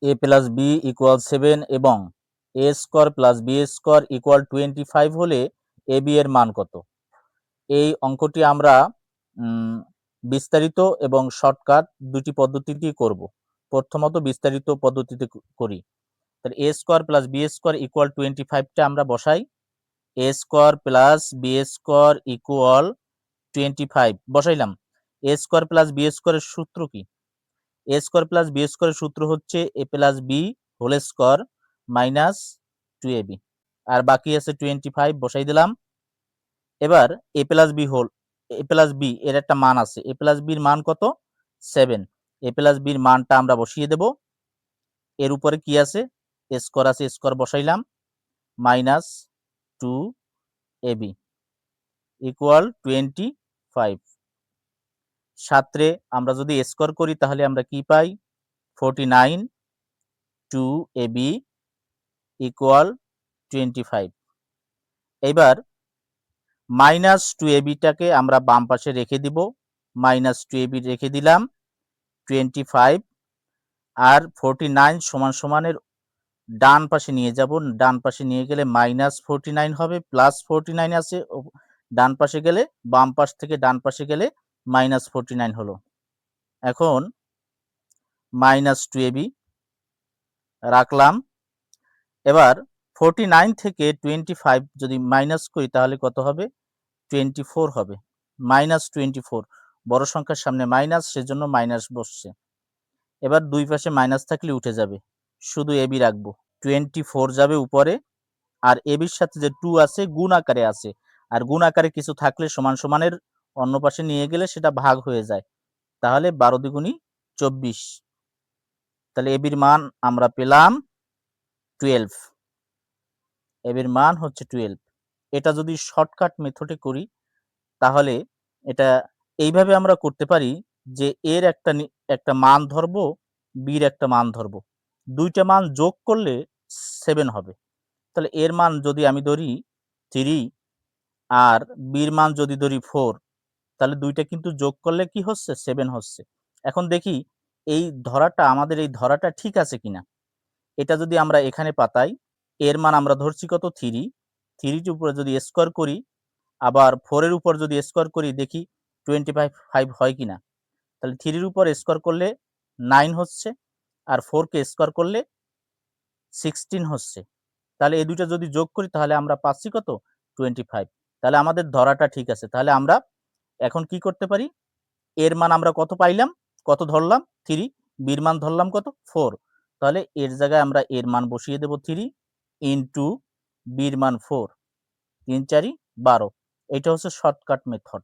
এ plus B equal 7 এবং A square plus B square equal 25 হলে A B এর মান কত? এই অঙ্কটি আমরা বিস্তারিত এবং শর্টকাট দুটি পদ্ধতিতেই করব। প্রথমত বিস্তারিত পদ্ধতিতে করি। তাহলে A square plus B square equal 25টা আমরা বসাই। A square plus B square equal 25 বসাইলাম। এ স্কোয়ার প্লাস বি স্কোয়ারের সূত্র কি? এ স্কোয়ার প্লাস বি স্কোয়ারের সূত্র হচ্ছে A plus B whole square minus 2ab, আর বাকি আছে 25 বসাই দিলাম। এবার এ প্লাস বি এর একটা মান আছে। এ প্লাস বির মান কত? 7। এ প্লাস বির মানটা আমরা বসিয়ে দেব। এর উপরে কি আছে? স্কোয়ার আছে, স্কোয়ার বসাইলাম মাইনাস 2ab ইকুয়াল 25। সাথে আমরা যদি স্কোয়ার করি তাহলে আমরা কি পাই? 49 2ab ইকুয়াল 25। এবার মাইনাস 2abটাকে আমরা বাম পাশে রেখে দিব। মাইনাস 2ab রেখে দিলাম। 25 আর 49 সমান সমানের ডান পাশে নিয়ে যাব। ডান পাশে নিয়ে গেলে মাইনাস 49 হবে, প্লাস 49 আছে ডান পাশে গেলে, বাম পাশ থেকে ডান পাশে গেলে মাইনাস 49 হলো। এখন মাইনাস 2ab রাখলাম। এবার 49 থেকে 25 যদি মাইনাস করি তাহলে কত হবে? 24 হবে। মাইনাস 24, বড় সংখ্যার সামনে মাইনাস, সেজন্য মাইনাস বসছে। এবার দুই পাশে মাইনাস থাকলে উঠে যাবে, শুধু এবি রাখবো। 24 যাবে উপরে, আর এবির সাথে যে 2 আছে গুণ আকারে আছে, আর গুণ আকারে কিছু থাকলে সমান সমানের অন্য পাশে নিয়ে গেলে সেটা ভাগ হয়ে যায়। তাহলে 12 দ্বিগুণী 24। তাহলে এবির মান আমরা পেলাম 12। এবির মান হচ্ছে 12। এটা যদি শর্টকাট মেথডে করি তাহলে এটা এইভাবে আমরা করতে পারি যে এর একটা মান ধরবো, বির একটা মান ধরবো, দুইটা মান যোগ করলে 7 হবে। তাহলে এর মান যদি আমি ধরি 3 আর বির মান যদি ধরি 4, তাহলে দুইটা কিন্তু যোগ করলে কি হচ্ছে? 7 হচ্ছে। এখন দেখি আমাদের এই ধরাটা ঠিক আছে কিনা। এটা যদি আমরা এখানে পাতাই, এর মান আমরা ধরছি কত? 3। 3 উপরে যদি স্কোয়ার করি, আবার 4 এর উপর যদি স্কোয়ার করি, দেখি 25 হয় কিনা। তাহলে 3 এর উপর স্কোয়ার করলে 9 হচ্ছে, আর 4 কে স্কোয়ার করলে 16 হচ্ছে। তাহলে এই দুইটা যদি যোগ করি তাহলে আমরা পাচ্ছি কত? 25। তাহলে আমাদের ধরাটা ঠিক আছে। তাহলে আমরা এখন কি করতে পারি? এর মান আমরা কত পাইলাম? কত ধরলাম? 3। বির মান ধরলাম কত? 4। তাহলে এর জায়গায় আমরা এর মান বসিয়ে দেব 3 ইন্টু বির মান 4। 3 4 12। এটা হচ্ছে শর্টকাট মেথড।